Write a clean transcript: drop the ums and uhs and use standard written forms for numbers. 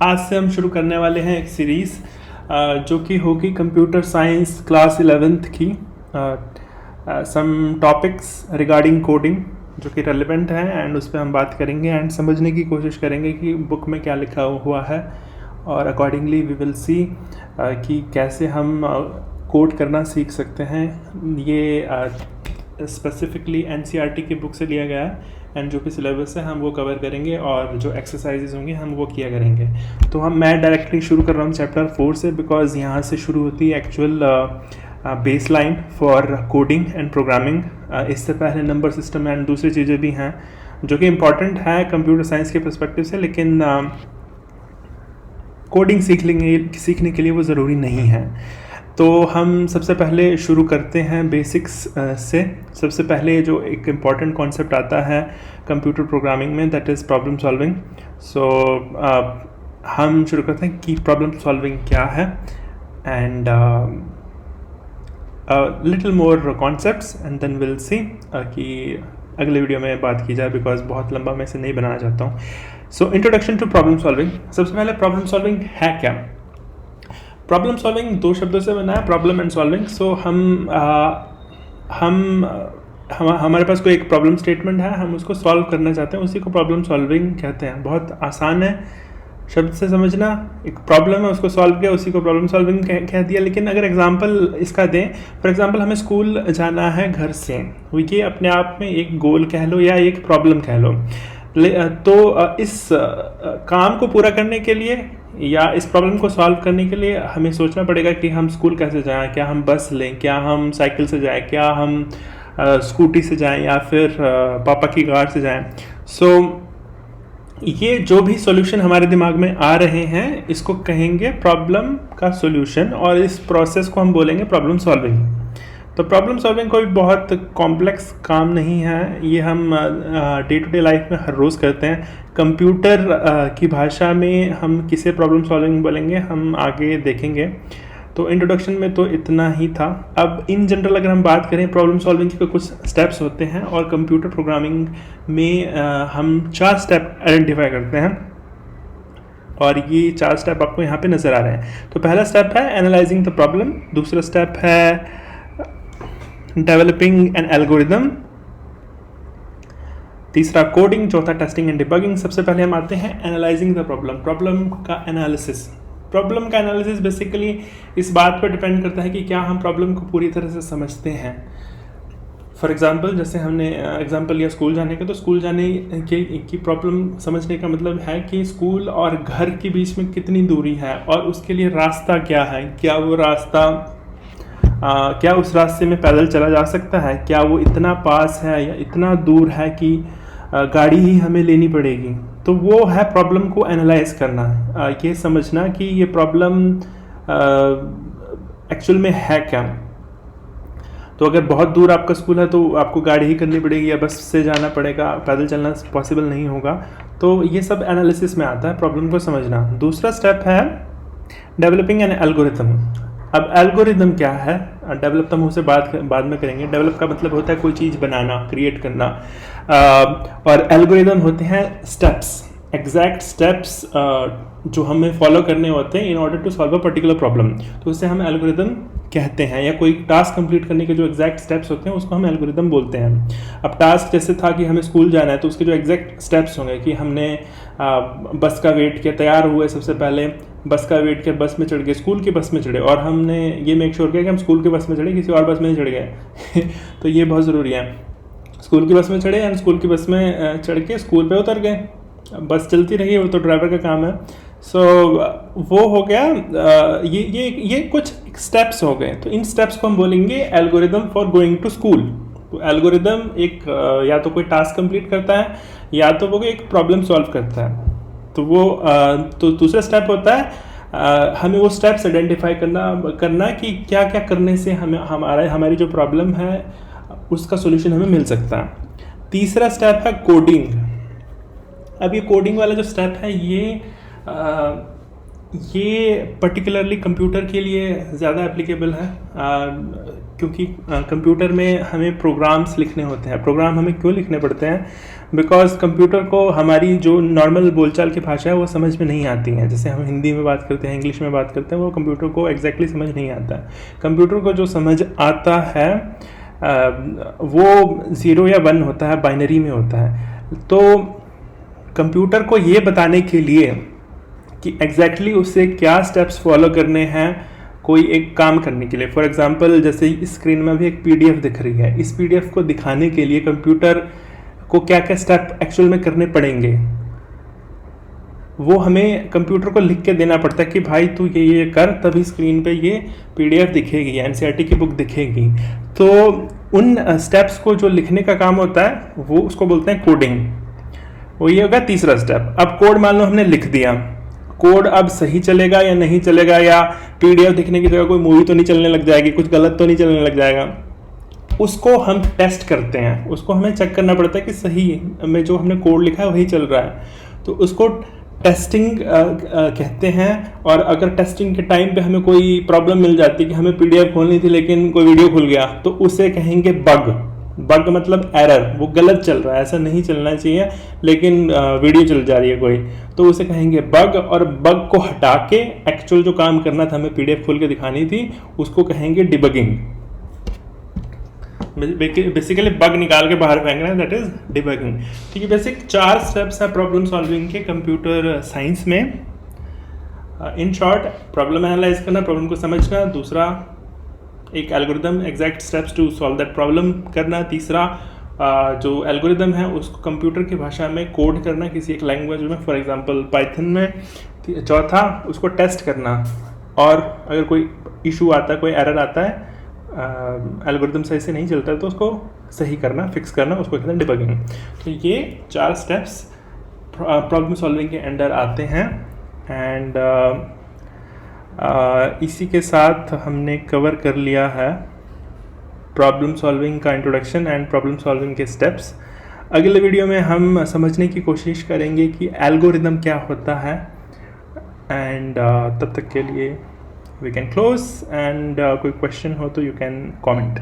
आज से हम शुरू करने वाले हैं एक सीरीज़ जो कि होगी कंप्यूटर साइंस क्लास 11th की सम टॉपिक्स रिगार्डिंग कोडिंग जो कि रेलेवेंट हैं एंड उस पर हम बात करेंगे एंड समझने की कोशिश करेंगे कि बुक में क्या लिखा हुआ है और अकॉर्डिंगली वी विल सी कि कैसे हम कोड करना सीख सकते हैं। ये स्पेसिफिकली एनसीईआरटी की बुक से लिया गया है एंड जो कि सिलेबस है हम वो कवर करेंगे और जो एक्सरसाइजेज होंगे हम वो किया करेंगे। तो मैं डायरेक्टली शुरू कर रहा हूँ चैप्टर 4 से, बिकॉज यहाँ से शुरू होती है actual base line for coding and programming. इससे पहले नंबर सिस्टम एंड दूसरी चीज़ें भी हैं जो कि इम्पॉर्टेंट है कंप्यूटर साइंस के पर्सपेक्टिव से, लेकिन कोडिंग सीखने के लिए वो ज़रूरी नहीं है। तो हम सबसे पहले शुरू करते हैं बेसिक्स से। सबसे पहले जो एक इम्पॉर्टेंट कॉन्सेप्ट आता है कंप्यूटर प्रोग्रामिंग में, that is problem solving. So हम शुरू करते हैं कि प्रॉब्लम सॉल्विंग क्या है and little more concepts and then will see कि अगले वीडियो में बात की जाए, बिकॉज बहुत लंबा मैं इसे नहीं बनाना चाहता हूँ। So introduction to problem solving. सबसे पहले प्रॉब्लम सॉल्विंग है क्या? प्रॉब्लम सॉल्विंग दो शब्दों से बना है, प्रॉब्लम एंड सॉल्विंग। सो हमारे पास कोई एक प्रॉब्लम स्टेटमेंट है, हम उसको सॉल्व करना चाहते हैं, उसी को प्रॉब्लम सॉल्विंग कहते हैं। बहुत आसान है शब्द से समझना। एक प्रॉब्लम है, उसको सॉल्व किया, उसी को प्रॉब्लम सॉल्विंग कह दिया। लेकिन अगर एग्जांपल इसका दें, फॉर एग्जांपल हमें स्कूल जाना है घर से, ये अपने आप में एक गोल कह लो या एक प्रॉब्लम कह लो। तो इस काम को पूरा करने के लिए या इस प्रॉब्लम को सॉल्व करने के लिए हमें सोचना पड़ेगा कि हम स्कूल कैसे जाएं, क्या हम बस लें, क्या हम साइकिल से जाएं, क्या हम स्कूटी से जाएं या फिर पापा की कार से जाएं। सो ये जो भी सॉल्यूशन हमारे दिमाग में आ रहे हैं इसको कहेंगे प्रॉब्लम का सॉल्यूशन और इस प्रोसेस को हम बोलेंगे प्रॉब्लम सॉल्विंग। तो प्रॉब्लम सॉल्विंग कोई बहुत कॉम्प्लेक्स काम नहीं है, ये हम डे टू डे लाइफ में हर रोज़ करते हैं। कंप्यूटर की भाषा में हम किसे प्रॉब्लम सॉल्विंग बोलेंगे हम आगे देखेंगे। तो इंट्रोडक्शन में तो इतना ही था। अब इन जनरल अगर हम बात करें, प्रॉब्लम सॉल्विंग के कुछ स्टेप्स होते हैं और कंप्यूटर प्रोग्रामिंग में हम 4 स्टेप आइडेंटिफाई करते हैं और ये 4 स्टेप आपको यहाँ पे नज़र आ रहे हैं। तो पहला स्टेप है एनालाइजिंग द प्रॉब्लम, दूसरा स्टेप है डेवलपिंग एन एल्गोरिदम, तीसरा कोडिंग, चौथा टेस्टिंग एंड डिबगिंग। सबसे पहले हम आते हैं एनालाइजिंग द प्रॉब्लम, प्रॉब्लम का एनालिसिस। प्रॉब्लम का एनालिसिस बेसिकली इस बात पर डिपेंड करता है कि क्या हम प्रॉब्लम को पूरी तरह से समझते हैं। फॉर एग्जांपल जैसे हमने एग्जांपल लिया स्कूल जाने का, तो स्कूल जाने की प्रॉब्लम समझने का मतलब है कि स्कूल और घर के बीच में कितनी दूरी है और उसके लिए रास्ता क्या है, क्या वो रास्ता क्या उस रास्ते में पैदल चला जा सकता है, क्या वो इतना पास है या इतना दूर है कि गाड़ी ही हमें लेनी पड़ेगी। तो वो है प्रॉब्लम को एनालाइज करना, ये समझना कि ये प्रॉब्लम एक्चुअल में है क्या। तो अगर बहुत दूर आपका स्कूल है तो आपको गाड़ी ही करनी पड़ेगी या बस से जाना पड़ेगा, पैदल चलना पॉसिबल नहीं होगा। तो ये सब एनालिसिस में आता है, प्रॉब्लम को समझना। दूसरा स्टेप है डेवलपिंग एन एल्गोरिथम। अब एल्गोरिदम क्या है, डेवलप तो हम उसे बाद में करेंगे। डेवलप का मतलब होता है कोई चीज़ बनाना, क्रिएट करना, और एल्गोरिदम होते हैं स्टेप्स, एग्जैक्ट स्टेप्स जो हमें फॉलो करने होते हैं in order to solve a particular problem. तो उसे हम एल्गोरिदम कहते हैं, या कोई टास्क कंप्लीट करने के जो एग्जैक्ट स्टेप्स होते हैं उसको हम एल्गोरिदम बोलते हैं। अब टास्क जैसे था कि हमें स्कूल जाना है, तो उसके जो एग्जैक्ट स्टेप्स होंगे कि हमने बस का वेट किया, तैयार हुए, सबसे पहले बस का वेट किया, बस में चढ़ गए, स्कूल की बस में चढ़े, और हमने ये मेक श्योर किया कि हम स्कूल की बस में चढ़े, किसी और बस में नहीं चढ़ गए तो ये बहुत ज़रूरी है। स्कूल की बस में चढ़े एंड स्कूल की बस में चढ़ के स्कूल पे उतर गए, बस चलती रही, वो तो ड्राइवर का काम है। सो वो हो गया, ये कुछ स्टेप्स हो गए। तो इन स्टेप्स को हम बोलेंगे algorithm for going to school. तो एल्गोरिदम एक या तो कोई टास्क कंप्लीट करता है या तो वो एक प्रॉब्लम सॉल्व करता है। तो वो तो दूसरा स्टेप होता है हमें वो स्टेप्स आइडेंटिफाई करना कि क्या क्या करने से हमें हमारी जो प्रॉब्लम है उसका सॉल्यूशन हमें मिल सकता है। तीसरा स्टेप है कोडिंग। अब ये कोडिंग वाला जो स्टेप है ये ये पर्टिकुलरली कंप्यूटर के लिए ज़्यादा एप्लीकेबल है, क्योंकि कंप्यूटर में हमें प्रोग्राम्स लिखने होते हैं। प्रोग्राम हमें क्यों लिखने पड़ते हैं? बिकॉज कंप्यूटर को हमारी जो नॉर्मल बोलचाल की भाषा है वो समझ में नहीं आती है। जैसे हम हिंदी में बात करते हैं, इंग्लिश में बात करते हैं, वो कंप्यूटर को एग्जैक्टली समझ नहीं आता है। कंप्यूटर को जो समझ आता है वो 0 या 1 होता है, बाइनरी में होता है। तो कंप्यूटर को ये बताने के लिए कि एग्जैक्टली उससे क्या स्टेप्स फॉलो करने हैं कोई एक काम करने के लिए, फॉर एग्जांपल जैसे इस स्क्रीन में भी एक पीडीएफ दिख रही है, इस पीडीएफ को दिखाने के लिए कंप्यूटर को क्या क्या स्टेप एक्चुअल में करने पड़ेंगे, वो हमें कंप्यूटर को लिख के देना पड़ता है कि भाई तू ये कर, तभी स्क्रीन पे ये पीडीएफ दिखेगी, एनसीईआरटी की बुक दिखेगी। तो उन स्टेप्स को जो लिखने का काम होता है वो उसको बोलते हैं कोडिंग। वो ये होगा तीसरा स्टेप। अब कोड मान लो हमने लिख दिया, कोड अब सही चलेगा या नहीं चलेगा, या पीडीएफ दिखने की जगह कोई मूवी तो नहीं चलने लग जाएगी, कुछ गलत तो नहीं चलने लग जाएगा, उसको हम टेस्ट करते हैं। उसको हमें चेक करना पड़ता है कि सही में जो हमने कोड लिखा है वही चल रहा है। तो उसको टेस्टिंग कहते हैं। और अगर टेस्टिंग के टाइम पे हमें कोई प्रॉब्लम मिल जाती है कि हमें पीडीएफ खोलनी थी लेकिन कोई वीडियो खुल गया, तो उसे कहेंगे बग। बग मतलब एरर, वो गलत चल रहा है, ऐसा नहीं चलना चाहिए, लेकिन वीडियो चल जा रही है कोई, तो उसे कहेंगे बग। और बग को हटा के एक्चुअल जो काम करना था, हमें पीडीएफ खोल के दिखानी थी, उसको कहेंगे डिबगिंग। बेसिकली बग निकाल के बाहर फेंकना, दैट इज डिबगिंग। ठीक है, बेसिक 4 स्टेप्स है प्रॉब्लम सॉल्विंग के कंप्यूटर साइंस में। इन शॉर्ट, प्रॉब्लम एनालाइज करना, प्रॉब्लम को समझना, दूसरा एक algorithm, exact steps to solve that problem करना, तीसरा जो एल्गोरिदम है उसको कंप्यूटर की भाषा में कोड करना किसी एक लैंग्वेज में, फॉर एग्जांपल पाइथन में, चौथा उसको टेस्ट करना, और अगर कोई इशू आता है, कोई एरर आता है, एल्गोरिदम सही से नहीं चलता है, तो उसको सही करना, फिक्स करना, उसको कहते हैं डिबगिंग। तो ये 4 स्टेप्स प्रॉब्लम सॉल्विंग के अंडर आते हैं। एंड इसी के साथ हमने कवर कर लिया है प्रॉब्लम सॉल्विंग का इंट्रोडक्शन एंड प्रॉब्लम सॉल्विंग के स्टेप्स। अगले वीडियो में हम समझने की कोशिश करेंगे कि एल्गोरिदम क्या होता है। एंड तब तक के लिए वी कैन क्लोज, एंड कोई क्वेश्चन हो तो यू कैन कमेंट।